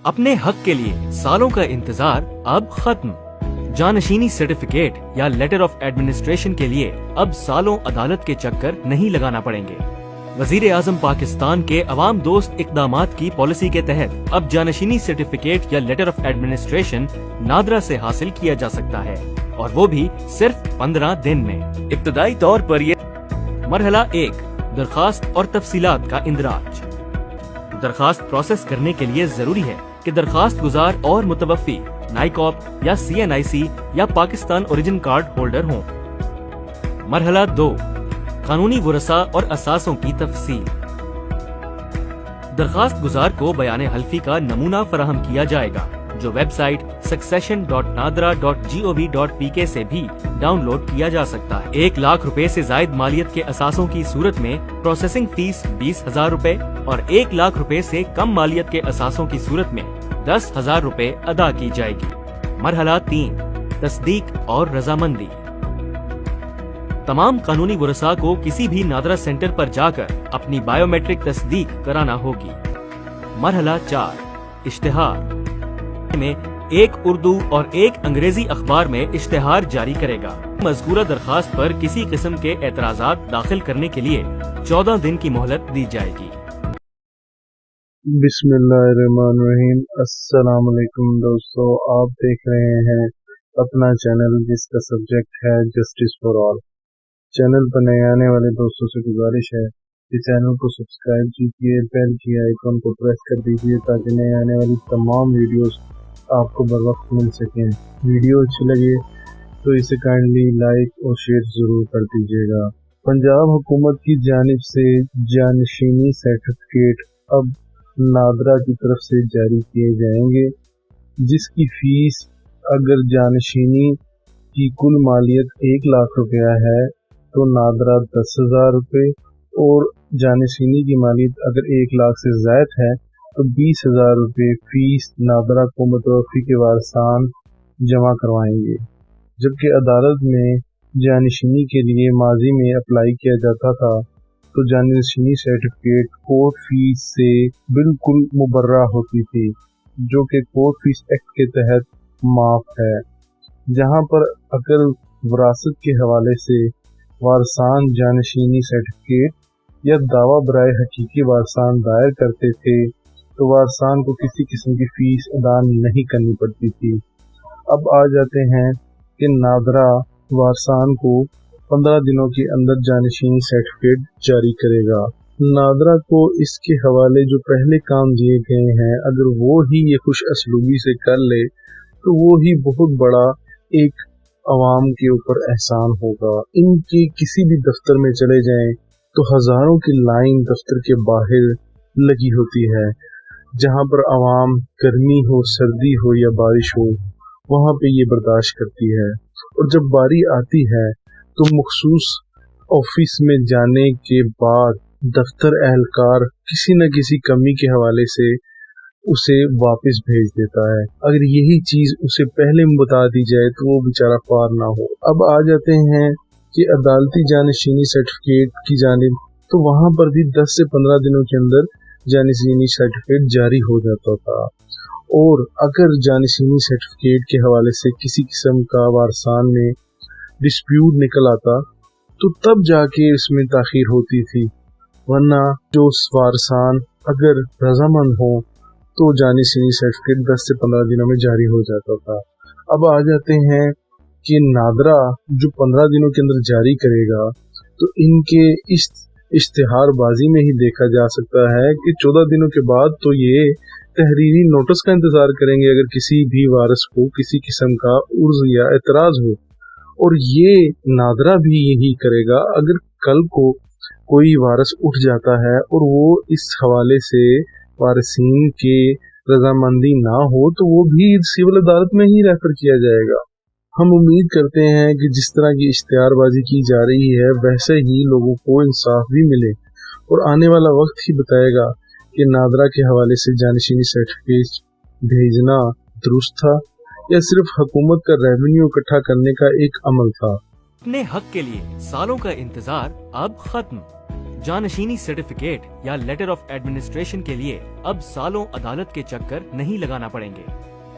अपने हक के लिए सालों का इंतजार अब खत्म। जानशीनी सर्टिफिकेट या लेटर ऑफ एडमिनिस्ट्रेशन के लिए अब सालों अदालत के चक्कर नहीं लगाना पड़ेंगे। वजीर आजम पाकिस्तान के अवाम दोस्त इकदामात की पॉलिसी के तहत अब जानशीनी सर्टिफिकेट या लेटर ऑफ एडमिनिस्ट्रेशन नादरा से हासिल किया जा सकता है, और वो भी सिर्फ 15 दिन में। इब्तदाई तौर पर ये मरहला 1 दरखास्त और तफसीलात का इंदराज। दरखास्त प्रोसेस करने के लिए जरूरी है कि दरखास्त गुजार और मुतवफ़ी नाइकॉप या CNIC या पाकिस्तान ओरिजिन कार्ड होल्डर हों। मरहला 2 कानूनी वरसा और असासों की तफसील। दरखास्त गुजार को बयान हल्फी का नमूना फराहम किया जाएगा, जो वेबसाइट succession.nadra.gov.pk से भी डाउनलोड किया जा सकता है। 1 लाख रुपए से जायद मालियत के असासों की सूरत में प्रोसेसिंग फीस 20,000 रुपए और 1 लाख रुपए से कम मालियत के असासों की सूरत में 10,000 रुपए अदा की जाएगी। मरहला 3 तस्दीक और रजामंदी। तमाम कानूनी वरसा को किसी भी नादरा सेंटर पर जाकर अपनी बायोमेट्रिक तस्दीक कराना होगी। मरहला 4 इश्तिहार में 1 उर्दू और 1 अंग्रेजी अखबार में इश्तिहार जारी करेगा। मज़कूरा दरखास्त पर किसी किस्म के एतराज़ात दाखिल करने के लिए 14 दिन की मोहलत दी जाएगी। बिस्मिल्लाहिर्रहमानिर्रहीम। अस्सलाम वालेकुम दोस्तों, आप देख रहे हैं अपना चैनल जिसका सब्जेक्ट है जस्टिस फॉर ऑल। चैनल पर नए आने वाले दोस्तों से गुजारिश है कि चैनल को सब्सक्राइब कीजिए, बेल की आइकन को प्रेस कर दीजिए ताकि नए आने वाली तमाम वीडियोस आपको बर वक्त मिल सकें। वीडियो अच्छी लगे तो इसे काइंडली लाइक और शेयर ज़रूर कर दीजिएगा। पंजाब हुकूमत की जानिब से जानशीनी सर्टिफिकेट अब नादरा की तरफ से जारी किए जाएंगे, जिसकी फीस अगर जानशीनी की कुल मालियत 1 लाख रुपया है तो नादरा 10,000 रुपये, और जानशीनी की मालियत अगर 1 लाख से ज़ायद है तो 20,000 रुपये फीस नादरा को मुतवफ़ी के वारसान जमा करवाएंगे। जबकि अदालत में जानशीनी के लिए माजी में अप्लाई किया जाता था तो जानशीनी सर्टिफिकेट कोर्ट फीस से बिल्कुल मुबर्रा होती थी, जो कि कोर्ट फीस एक्ट के तहत माफ़ है। जहां पर अगर विरासत के हवाले से वारसान जानशीनी सर्टिफिकेट या दावा बराए हकीकी वारसान दायर करते थे तो वारसान को किसी किस्म की फीस अदा नहीं करनी पड़ती थी। अब आ जाते हैं कि नादरा वारसान को 15 दिनों के अंदर जानशीनी सर्टिफिकेट जारी करेगा। नादरा को इसके हवाले जो पहले काम दिए गए हैं, अगर वो ही ये खुश असलूबी से कर ले तो वो ही बहुत बड़ा एक अवाम के ऊपर एहसान होगा। इनके किसी भी दफ्तर में चले जाएं तो हजारों की लाइन दफ्तर के बाहर लगी होती है, जहां पर अवाम गर्मी हो, सर्दी हो या बारिश हो, वहां पे ये बर्दाश्त करती है। और जब बारी आती है तो मखसूस ऑफिस में जाने के बाद दफ्तर एहलकार किसी न किसी कमी के हवाले से उसे वापस भेज देता है। अगर यही चीज उसे पहले बता दी जाए तो वो बेचारा पार ना हो। अब आ जाते हैं कि अदालती जानशीनी सर्टिफिकेट की जानिब, तो वहां पर भी 10 से 15 दिनों के अंदर जानशीनी सर्टिफिकेट जारी हो जाता था। और अगर जानशीनी सर्टिफिकेट के हवाले से किसी किस्म का वारसान में डिस्प्यूट निकल आता तो तब जाके इसमें ताखीर होती थी, वरना जो वारसान अगर रजामंद हो तो जानशीनी सर्टिफिकेट 10 से 15 दिनों में जारी हो जाता था। अब आ जाते हैं कि नादरा जो 15 दिनों के अंदर जारी करेगा, तो इनके इस इश्तिहारबाजी में ही देखा जा सकता है कि 14 दिनों के बाद तो ये तहरीरी नोटिस का इंतजार करेंगे अगर किसी भी वारिस को किसी किस्म का उर्ज या एतराज हो। और ये नादरा भी यही करेगा अगर कल को कोई वारिस उठ जाता है और वो इस हवाले से वारिसीन के रजामंदी ना हो तो वो भी सिविल अदालत में ही रेफर किया जाएगा। हम उम्मीद करते हैं कि जिस तरह की इश्तिहारबाजी की जा रही है वैसे ही लोगों को इंसाफ भी मिले, और आने वाला वक्त ही बताएगा कि नादरा के हवाले से जानशीनी सर्टिफिकेट भेजना दुरुस्त था या सिर्फ हुकूमत का रेवेन्यू इकट्ठा करने का एक अमल था। अपने हक के लिए सालों का इंतजार अब खत्म। जानशीनी सर्टिफिकेट या लेटर ऑफ एडमिनिस्ट्रेशन के लिए अब सालों अदालत के चक्कर नहीं लगाना पड़ेंगे।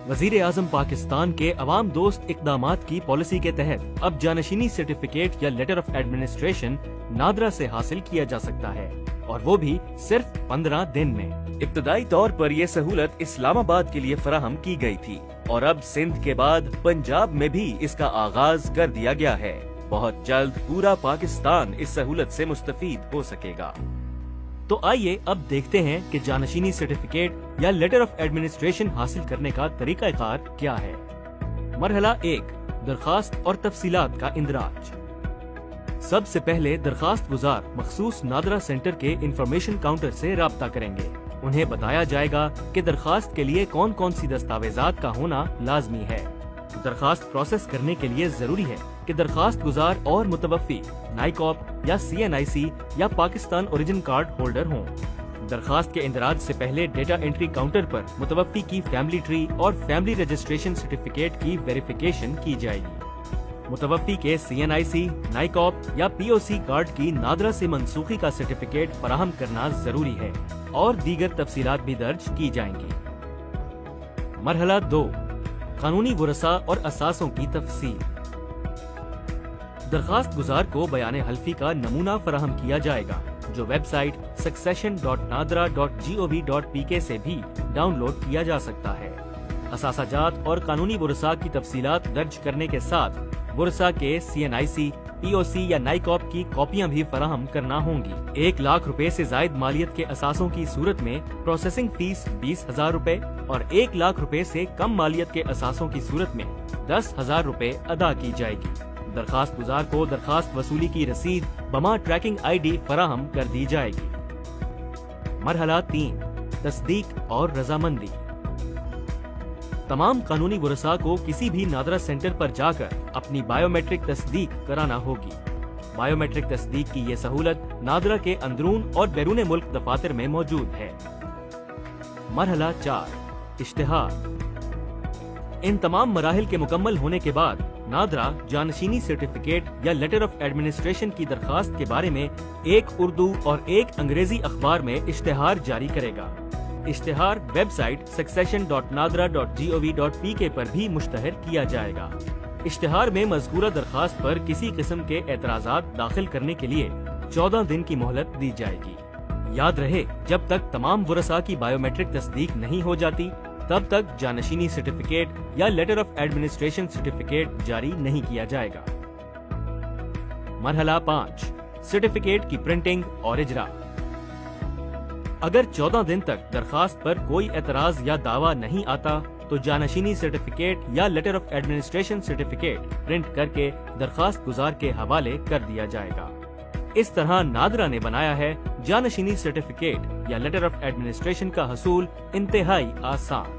वजीर आजम पाकिस्तान के अवाम दोस्त इकदामात की पॉलिसी के तहत अब जानशीनी सर्टिफिकेट या लेटर ऑफ एडमिनिस्ट्रेशन नादरा से हासिल किया जा सकता है, और वो भी सिर्फ 15 दिन में। इब्तदाई तौर पर यह सहूलत इस्लामाबाद के लिए फराहम की गई थी और अब सिंध के बाद पंजाब में भी इसका आगाज कर दिया गया है। बहुत जल्द पूरा पाकिस्तान इस सहूलत से मुस्तफीद हो सकेगा। तो आइए अब देखते हैं कि जानशीनी सर्टिफिकेट या लेटर ऑफ एडमिनिस्ट्रेशन हासिल करने का तरीकाकार क्या है। मरहला 1, दरखास्त और तफसीलात का इंदराज। सबसे पहले दरखास्त गुजार मखसूस नादरा सेंटर के इंफॉर्मेशन काउंटर से राब्ता करेंगे। उन्हें बताया जाएगा कि दरखास्त के लिए कौन कौन सी दस्तावेजात का होना लाजमी है। दरखास्त प्रोसेस करने के लिए जरूरी है कि दरखास्त गुजार और मुतवफ़ी नाइकॉप या CNIC या पाकिस्तान ओरिजिन कार्ड होल्डर हों। दरखास्त के इंदराज से पहले डेटा एंट्री काउंटर पर मुतवफ़ी की फैमिली ट्री और फैमिली रजिस्ट्रेशन सर्टिफिकेट की वेरिफिकेशन की जाएगी। मुतवफ़ी के CNIC, नाइकॉप या POC कार्ड की नादरा से मनसूखी का सर्टिफिकेट फराहम करना जरूरी है और दीगर तफसीलात भी दर्ज की जाएंगी। मरहला 2, कानूनी वरसा और असासों की तफसील। दरखास्त गुजार को बयान हल्फी का नमूना फराहम किया जाएगा, जो वेबसाइट succession.nadra.gov.pk से भी डाउनलोड किया जा सकता है। असासाजात और कानूनी वरसा की तफसीलात दर्ज करने के साथ वरसा के CNIC, POC या नाइकॉप की कॉपियां भी फराहम करना होंगी। 1 लाख रुपए से जायद मालियत के असासों की सूरत में प्रोसेसिंग फीस 20,000 रुपए और 1 लाख रुपए से कम मालियत के असासों की सूरत में 10,000 रुपए अदा की जाएगी। दरखास्त गुजार को दरखास्त वसूली की रसीद बमा ट्रैकिंग ID फराहम कर दी जाएगी। मरहला 3, तस्दीक और रजामंदी। तमाम कानूनी वरसा को किसी भी नादरा सेंटर पर जाकर अपनी बायोमेट्रिक तस्दीक कराना होगी। बायोमेट्रिक तस्दीक की ये सहूलत नादरा के अंदरून और बैरून मुल्क दफातर में मौजूद है। मरहला 4, इश्तिहार। इन तमाम मराहिल के मुकम्मल होने के बाद नादरा जानशीनी सर्टिफिकेट या लेटर ऑफ एडमिनिस्ट्रेशन की दरखास्त के बारे में एक उर्दू और एक अंग्रेजी अखबार में इश्तिहार जारी करेगा। इश्तिहार वेबसाइट succession.nadra.gov.pk पर भी मुश्तहर किया जाएगा। इश्तिहार में मज़कूरा दरखास्त पर किसी किस्म के एतराज़ात दाखिल करने के लिए 14 दिन की मोहलत दी जाएगी। याद रहे, जब तक तमाम वरसा की बायोमेट्रिक तस्दीक नहीं हो जाती तब तक जानशीनी सर्टिफिकेट या लेटर ऑफ एडमिनिस्ट्रेशन सर्टिफिकेट जारी नहीं किया जाएगा। मरहला 5, सर्टिफिकेट की प्रिंटिंग और इजरा। अगर 14 दिन तक दरखास्त पर कोई एतराज या दावा नहीं आता तो जानशीनी सर्टिफिकेट या letter of administration certificate print करके दरखास्त गुजार के हवाले कर दिया जाएगा। इस तरह नादरा ने बनाया है जानशीनी सर्टिफिकेट या लेटर ऑफ एडमिनिस्ट्रेशन का हसूल इंतहाई आसान।